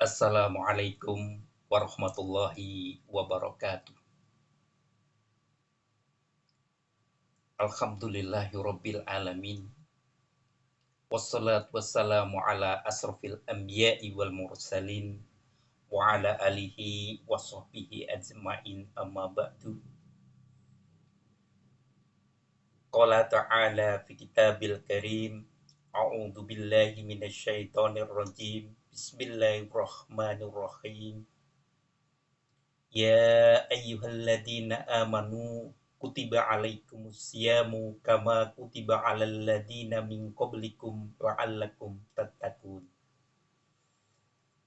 Assalamualaikum warahmatullahi wabarakatuh. Alhamdulillahirabbil alamin. Wassalatu wassalamu ala asrofil anbiya'i wal mursalin wa ala alihi wa sahbihi ajma'in amma ba'du. Qala ta'ala fi kitabil karim. A'udzu billahi minasyaitonir rajim. Bismillahirrahmanirrahim. Ya ayyuhalladzina amanu kutiba alaikumusyamu kama kutiba alal ladzina min qablikum la'allakum tattaqun.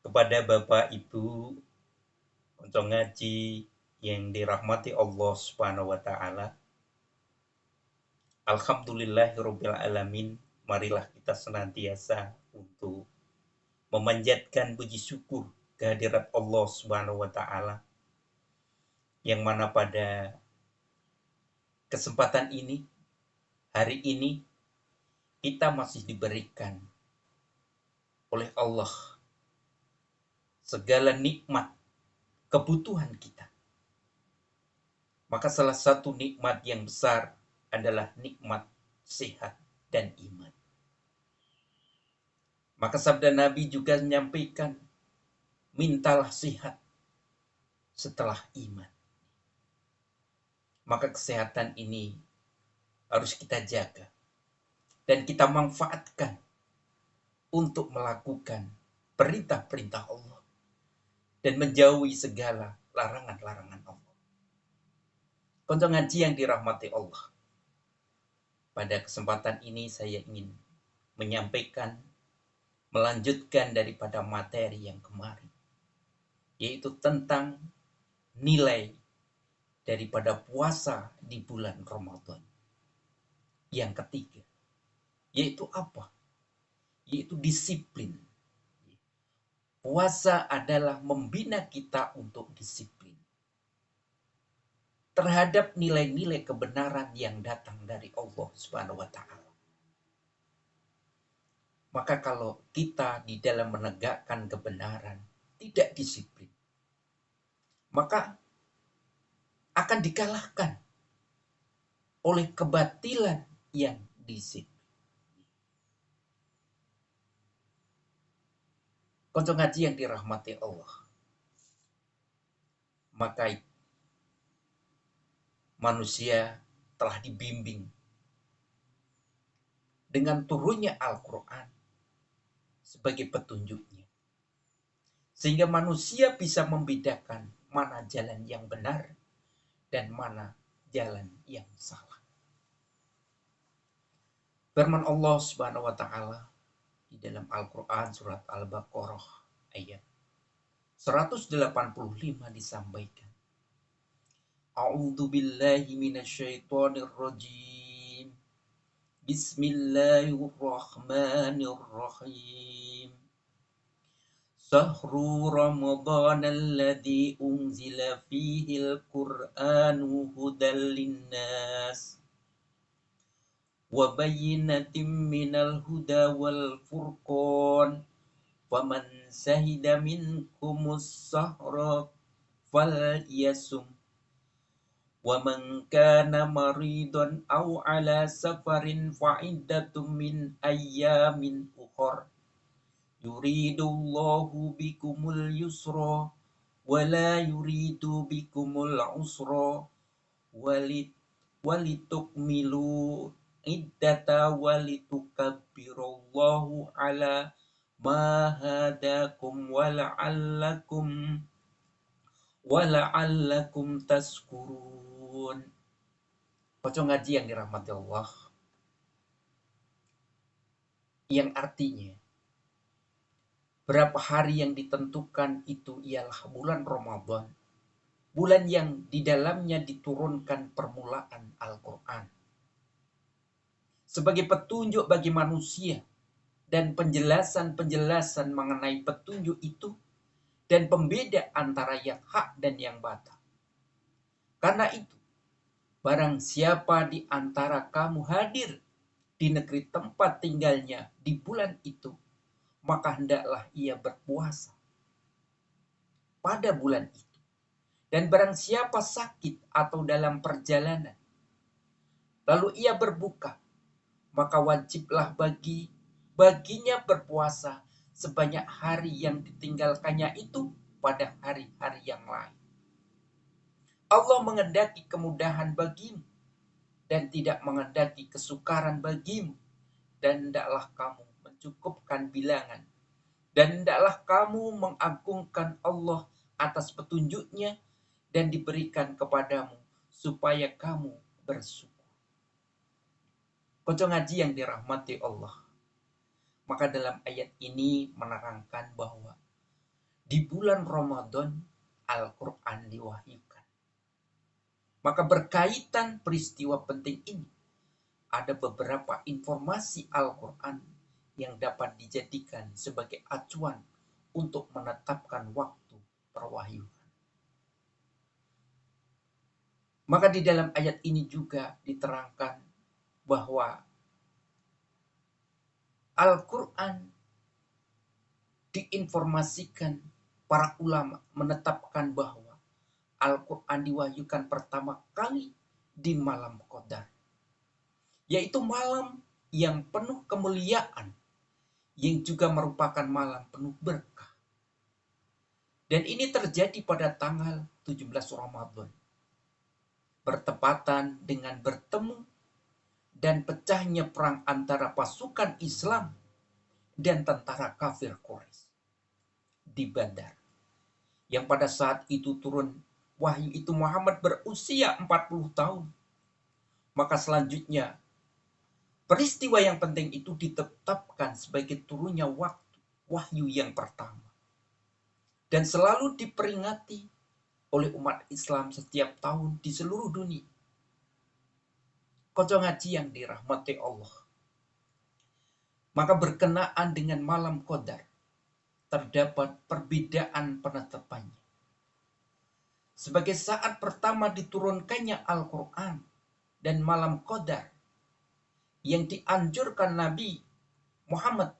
Kepada Bapak Ibu kanca ngaji yang dirahmati Allah Subhanahu wa taala. Alhamdulillahirabbil alamin. Marilah kita senantiasa untuk memanjatkan puji syukur kehadirat Allah Subhanahu wa taala, yang mana pada kesempatan ini, hari ini, kita masih diberikan oleh Allah segala nikmat kebutuhan kita. Maka salah satu nikmat yang besar adalah nikmat sehat dan iman. Maka sabda Nabi juga menyampaikan, mintalah sehat setelah iman. Maka kesehatan ini harus kita jaga dan kita manfaatkan untuk melakukan perintah-perintah Allah dan menjauhi segala larangan-larangan Allah. Kanca ngaji yang dirahmati Allah, pada kesempatan ini saya ingin menyampaikan, melanjutkan daripada materi yang kemarin, yaitu tentang nilai daripada puasa di bulan Ramadan. Yang ketiga, yaitu apa? Yaitu disiplin. Puasa adalah membina kita untuk disiplin terhadap nilai-nilai kebenaran yang datang dari Allah Subhanahu wa taala. Maka kalau kita di dalam menegakkan kebenaran tidak disiplin, maka akan dikalahkan oleh kebatilan yang disiplin. Kanca ngaji yang dirahmati Allah, maka manusia telah dibimbing dengan turunnya Al-Quran sebagai petunjuknya, sehingga manusia bisa membedakan mana jalan yang benar dan mana jalan yang salah. Firman Allah Subhanahu wa taala di dalam Al-Quran surat Al-Baqarah ayat 185 disampaikan, A'udzu billahi minasyaitonir rajim. Bismillahirrahmanirrahim. Sahru Ramadan alladzi unzila fihil Qur'anu hudal linnas wa bayyinatin minal huda wal furqan. Faman syahida minkumus sahra falyasum. Wa man kana maridun aw ala safarin fa'iddatum min ayyamin ukhra. Yuridullahu bikumul yusra wa la yuridu bikumul usra walitukmilu iddata walitukabbirullahu ala ma hadakum wala'allakum tashkurun. Pocong ngaji yang dirahmati Allah, yang artinya berapa hari yang ditentukan itu ialah bulan Ramadan, bulan yang di dalamnya diturunkan permulaan Al-Quran sebagai petunjuk bagi manusia dan penjelasan-penjelasan mengenai petunjuk itu dan pembeda antara yang hak dan yang batil. Karena itu, barang siapa di antara kamu hadir di negeri tempat tinggalnya di bulan itu, maka hendaklah ia berpuasa pada bulan itu. Dan barang siapa sakit atau dalam perjalanan, lalu ia berbuka, maka wajiblah baginya berpuasa sebanyak hari yang ditinggalkannya itu pada hari-hari yang lain. Allah mengendaki kemudahan bagimu dan tidak mengendaki kesukaran bagimu, dan hendaklah kamu mencukupkan bilangan, dan hendaklah kamu mengagungkan Allah atas petunjuknya dan diberikan kepadamu supaya kamu bersyukur. Kocok ngaji yang dirahmati Allah. Maka dalam ayat ini menerangkan bahwa di bulan Ramadan Al-Quran diwahyukan. Maka berkaitan peristiwa penting ini, ada beberapa informasi Al-Quran yang dapat dijadikan sebagai acuan untuk menetapkan waktu perwahyuan. Maka di dalam ayat ini juga diterangkan bahwa Al-Quran diinformasikan, para ulama menetapkan bahwa Al-Quran diwahyukan pertama kali di malam Qadar, yaitu malam yang penuh kemuliaan, yang juga merupakan malam penuh berkah. Dan ini terjadi pada tanggal 17 Ramadan, bertepatan dengan bertemu dan pecahnya perang antara pasukan Islam dan tentara kafir Quraisy di Badar. Yang pada saat itu turun wahyu itu Muhammad berusia 40 tahun. Maka selanjutnya peristiwa yang penting itu ditetapkan sebagai turunnya wahyu yang pertama. Dan selalu diperingati oleh umat Islam setiap tahun di seluruh dunia. Kocok ngaji yang dirahmati Allah. Maka berkenaan dengan malam Qadar, terdapat perbedaan penetapannya. Sebagai saat pertama diturunkannya Al-Quran dan malam Qadar, yang dianjurkan Nabi Muhammad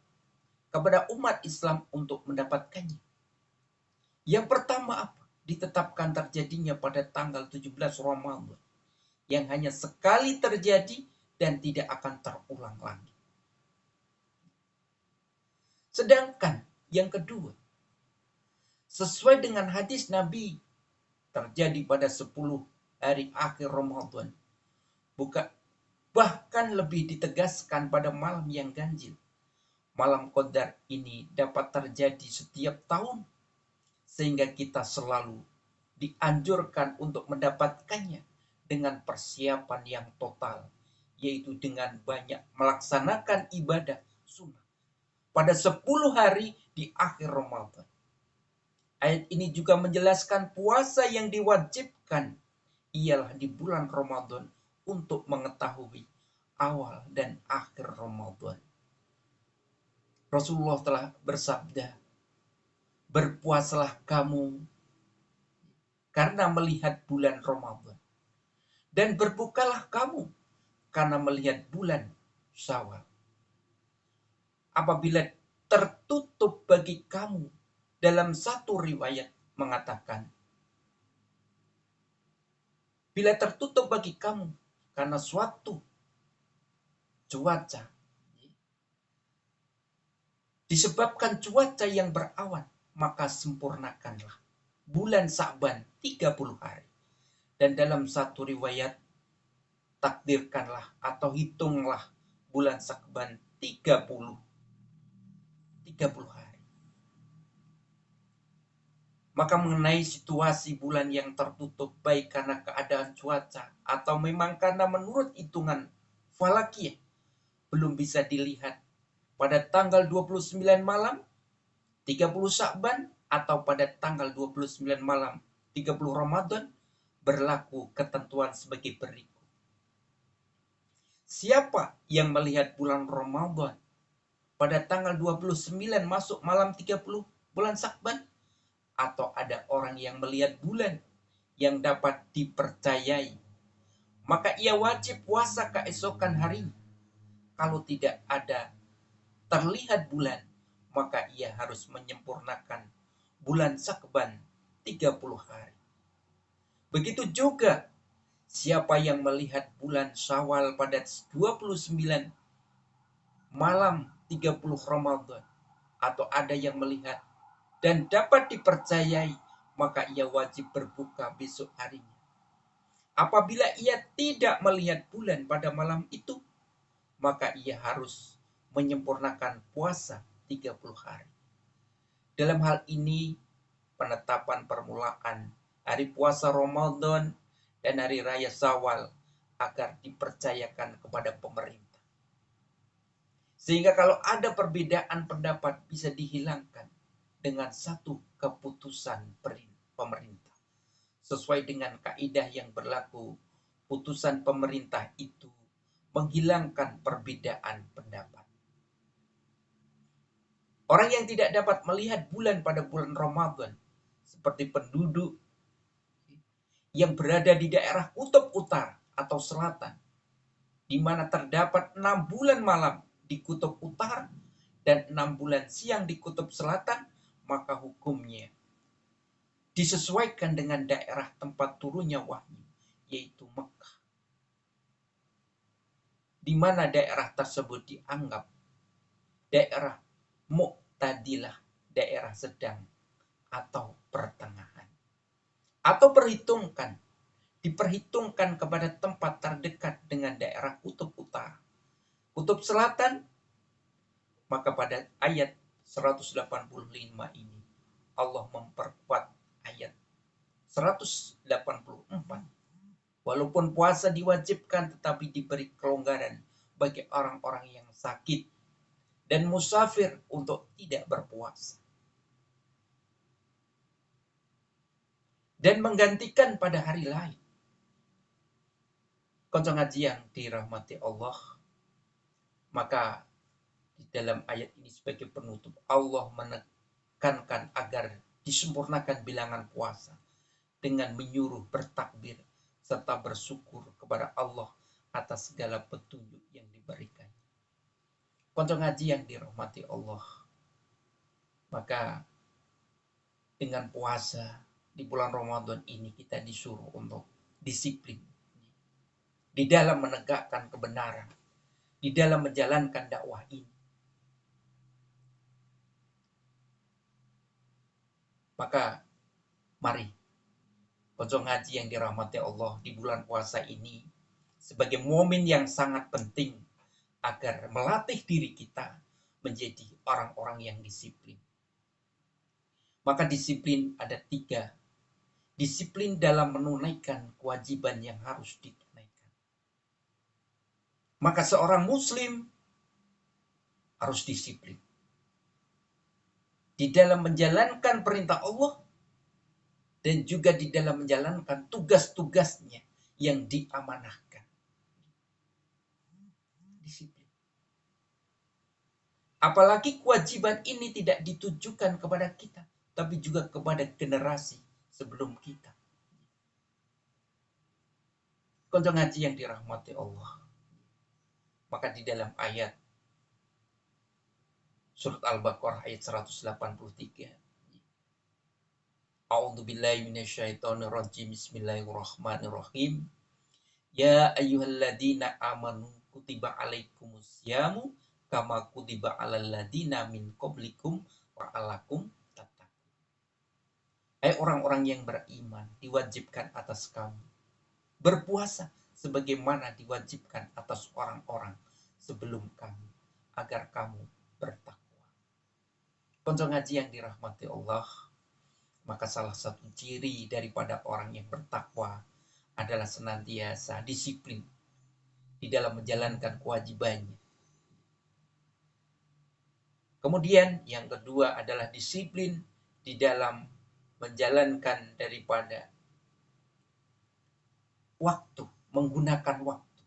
kepada umat Islam untuk mendapatkannya. Yang pertama apa? Ditetapkan terjadinya pada tanggal 17 Ramadan, yang hanya sekali terjadi dan tidak akan terulang lagi. Sedangkan yang kedua, sesuai dengan hadis Nabi, terjadi pada 10 hari akhir Ramadan. Bahkan lebih ditegaskan pada malam yang ganjil. Malam Qadar ini dapat terjadi setiap tahun, sehingga kita selalu dianjurkan untuk mendapatkannya dengan persiapan yang total, yaitu dengan banyak melaksanakan ibadah sunnah pada 10 hari di akhir Ramadan. Ayat ini juga menjelaskan puasa yang diwajibkan ialah di bulan Ramadan untuk mengetahui awal dan akhir Ramadan. Rasulullah telah bersabda, berpuasalah kamu karena melihat bulan Ramadan, dan berbukalah kamu karena melihat bulan Syawal. Apabila tertutup bagi kamu, dalam satu riwayat mengatakan, bila tertutup bagi kamu karena suatu cuaca, disebabkan cuaca yang berawan, maka sempurnakanlah bulan Sa'ban 30 hari. Dan dalam satu riwayat, takdirkanlah atau hitunglah bulan Sa'ban 30 hari. Maka mengenai situasi bulan yang tertutup, baik karena keadaan cuaca atau memang karena menurut hitungan falakiyah belum bisa dilihat pada tanggal 29 malam 30 Sya'ban atau pada tanggal 29 malam 30 Ramadan, berlaku ketentuan sebagai berikut. Siapa yang melihat bulan Ramadan pada tanggal 29 masuk malam 30 bulan Sya'ban, atau ada orang yang melihat bulan yang dapat dipercayai, maka ia wajib puasa keesokan hari. Kalau tidak ada terlihat bulan, maka ia harus menyempurnakan bulan Sya'ban 30 hari. Begitu juga siapa yang melihat bulan Syawal pada 29 malam 30 Ramadan, atau ada yang melihat dan dapat dipercayai, maka ia wajib berbuka besok harinya. Apabila ia tidak melihat bulan pada malam itu, maka ia harus menyempurnakan puasa 30 hari. Dalam hal ini, penetapan permulaan hari puasa Ramadan dan hari raya Syawal agar dipercayakan kepada pemerintah. Sehingga kalau ada perbedaan pendapat bisa dihilangkan dengan satu keputusan pemerintah. Sesuai dengan kaidah yang berlaku, putusan pemerintah itu menghilangkan perbedaan pendapat. Orang yang tidak dapat melihat bulan pada bulan Ramadan, seperti penduduk yang berada di daerah kutub utara atau selatan, di mana terdapat 6 bulan malam di kutub utara dan 6 bulan siang di kutub selatan, maka hukumnya disesuaikan dengan daerah tempat turunnya wahyu, yaitu Mekah. Di mana daerah tersebut dianggap daerah mu'tadilah, daerah sedang atau pertengahan. Atau diperhitungkan kepada tempat terdekat dengan daerah kutub utara. Kutub selatan, maka pada ayat 185 ini Allah memperkuat ayat 184. Walaupun puasa diwajibkan, tetapi diberi kelonggaran bagi orang-orang yang sakit dan musafir untuk tidak berpuasa. Dan menggantikan pada hari lain. Konco ngaji yang dirahmati Allah, maka di dalam ayat ini sebagai penutup, Allah menekankan agar disempurnakan bilangan puasa dengan menyuruh bertakbir serta bersyukur kepada Allah atas segala petunjuk yang diberikan. Konco ngaji yang dirahmati Allah, maka dengan puasa di bulan Ramadan ini kita disuruh untuk disiplin di dalam menegakkan kebenaran, di dalam menjalankan dakwah ini. Maka mari konco ngaji yang dirahmati Allah, di bulan puasa ini sebagai momen yang sangat penting agar melatih diri kita menjadi orang-orang yang disiplin. Maka disiplin ada 3. Disiplin dalam menunaikan kewajiban yang harus ditunaikan. Maka seorang muslim harus disiplin di dalam menjalankan perintah Allah dan juga di dalam menjalankan tugas-tugasnya yang diamanahkan. Disiplin. Apalagi kewajiban ini tidak ditujukan kepada kita, tapi juga kepada generasi sebelum kita. Konco ngaji yang dirahmati Allah. Maka di dalam ayat surat Al-Baqarah ayat 183. A'udzubillahi minasyaitonirrajim. Bismillahirrahmanirrahim. Ya ayyuhalladzina amanu kutiba alaikumusyamu kama kutiba alal ladzina min qablikum la'allakum tattaqun. Hai orang-orang yang beriman, diwajibkan atas kamu berpuasa sebagaimana diwajibkan atas orang-orang sebelum kamu agar kamu bertakwa. Konco ngaji yang dirahmati Allah, maka salah satu ciri daripada orang yang bertakwa adalah senantiasa disiplin di dalam menjalankan kewajibannya. Kemudian yang kedua adalah disiplin di dalam menjalankan daripada waktu, menggunakan waktu.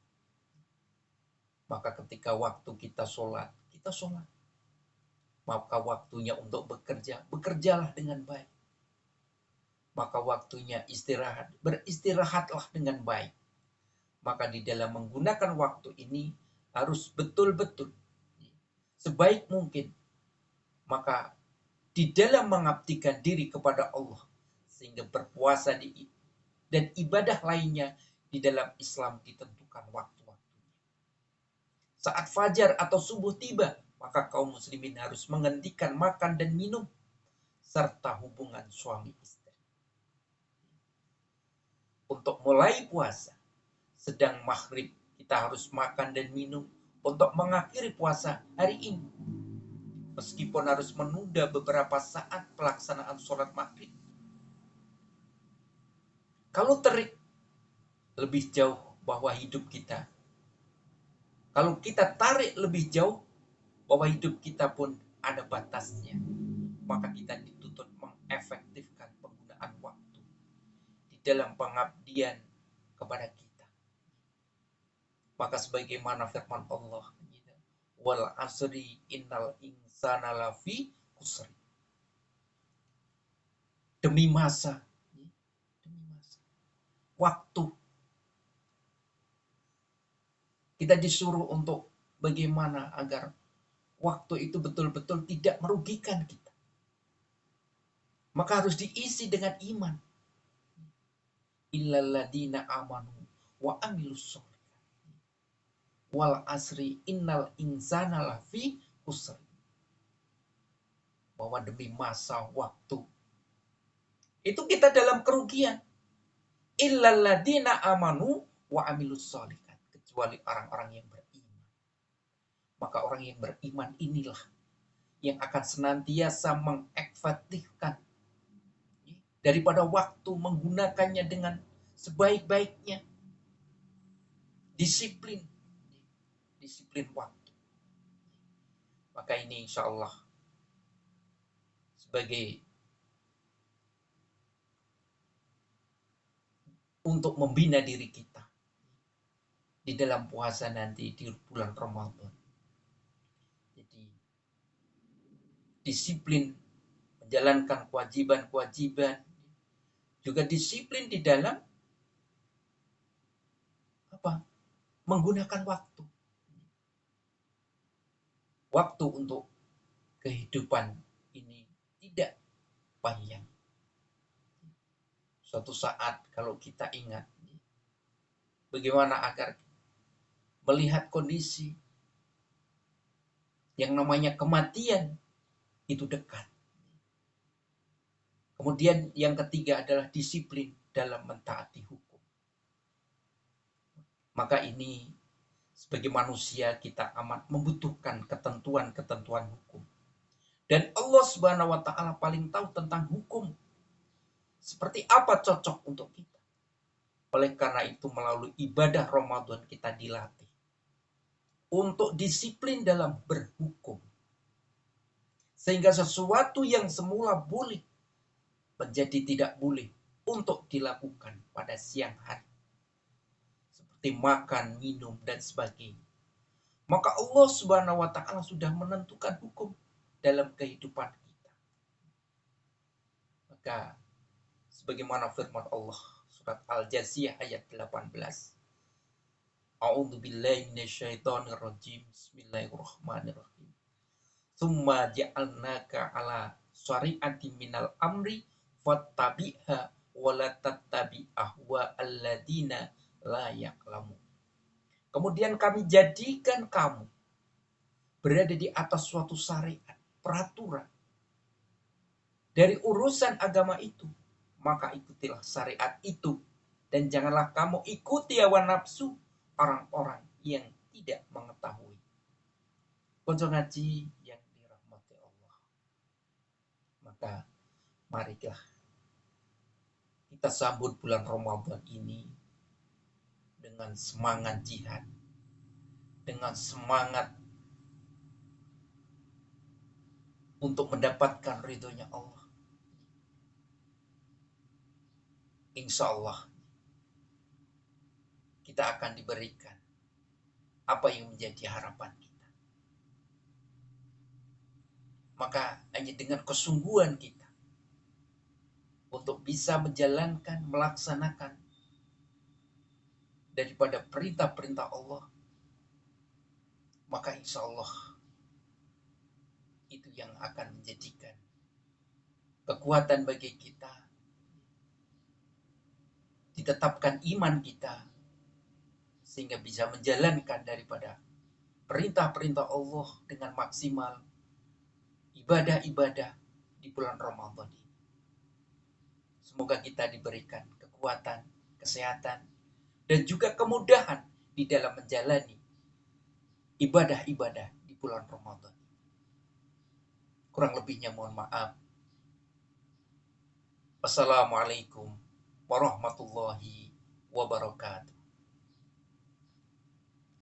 Maka ketika waktu kita sholat, kita sholat. Maka waktunya untuk bekerja, bekerjalah dengan baik. Maka waktunya istirahat, beristirahatlah dengan baik. Maka di dalam menggunakan waktu ini harus betul-betul sebaik mungkin. Maka di dalam mengabdikan diri kepada Allah Sehingga berpuasa dan ibadah lainnya di dalam Islam ditentukan waktu-waktunya. Saat fajar atau subuh tiba, maka kaum muslimin harus menghentikan makan dan minum serta hubungan suami istri. Untuk mulai puasa, sedang maghrib kita harus makan dan minum untuk mengakhiri puasa hari ini. Meskipun harus menunda beberapa saat pelaksanaan sholat maghrib. Kalau terik lebih jauh bahwa hidup kita, kalau kita tarik lebih jauh bahwa hidup kita pun ada batasnya, maka kita dituntut mengefektifkan penggunaan waktu di dalam pengabdian kepada kita. Maka sebagaimana firman Allah, wal asri innal insana lafi khusr. Demi masa, waktu, kita disuruh untuk bagaimana agar waktu itu betul-betul tidak merugikan kita. Maka harus diisi dengan iman. Illalladzina amanu wa amilus sholihat. Wal asri innal insana lafi khusr. Bahwa demi masa waktu itu kita dalam kerugian. Illalladzina amanu wa amilus sholihat. Kecuali orang-orang yang beriman. Maka orang yang beriman inilah yang akan senantiasa mengefektifkan daripada waktu, menggunakannya dengan sebaik-baiknya. Disiplin waktu. Maka ini insya Allah sebagai untuk membina diri kita di dalam puasa nanti di bulan Ramadan. Jadi disiplin menjalankan kewajiban-kewajiban, juga disiplin di dalam menggunakan waktu. Waktu untuk kehidupan ini tidak panjang. Suatu saat kalau kita ingat bagaimana agar melihat kondisi yang namanya kematian itu dekat. Kemudian yang ketiga adalah disiplin dalam mentaati hukum. Maka ini sebagai manusia kita amat membutuhkan ketentuan-ketentuan hukum. Dan Allah Subhanahu wa taala paling tahu tentang hukum. Seperti apa cocok untuk kita. Oleh karena itu melalui ibadah Ramadan kita dilatih untuk disiplin dalam berhukum. Sehingga sesuatu yang semula boleh menjadi tidak boleh untuk dilakukan pada siang hari. Seperti makan, minum, dan sebagainya. Maka Allah Subhanahu wa taala sudah menentukan hukum dalam kehidupan kita. Maka sebagaimana firman Allah surat Al-Jathiyah ayat 18. A'udzu billahi minasyaitonir rajim. Bismillahirrahmanirrahim. Tsumma ja'alnaka ala syari'ati minal amri fattabi'ha wa la tattabi' ahwa alladziina la ya'lamun. Kemudian kami jadikan kamu berada di atas suatu syariat, peraturan dari urusan agama itu. Maka ikutilah syariat itu. Dan janganlah kamu ikuti hawa nafsu orang-orang yang tidak mengetahui. Konco ngaji yang dirahmati Allah. Maka marilah kita sambut bulan Ramadan ini dengan semangat jihad. Dengan semangat untuk mendapatkan ridhonya Allah. Insya Allah kita akan diberikan apa yang menjadi harapan kita. Maka hanya dengan kesungguhan kita untuk bisa menjalankan, melaksanakan daripada perintah-perintah Allah, maka insya Allah itu yang akan menjadikan kekuatan bagi kita ditetapkan iman kita, sehingga bisa menjalankan daripada perintah-perintah Allah dengan maksimal, ibadah-ibadah di bulan Ramadan ini. Semoga kita diberikan kekuatan, kesehatan, dan juga kemudahan di dalam menjalani ibadah-ibadah di bulan Ramadan. Kurang lebihnya mohon maaf. Wassalamualaikum warahmatullahi wabarakatuh.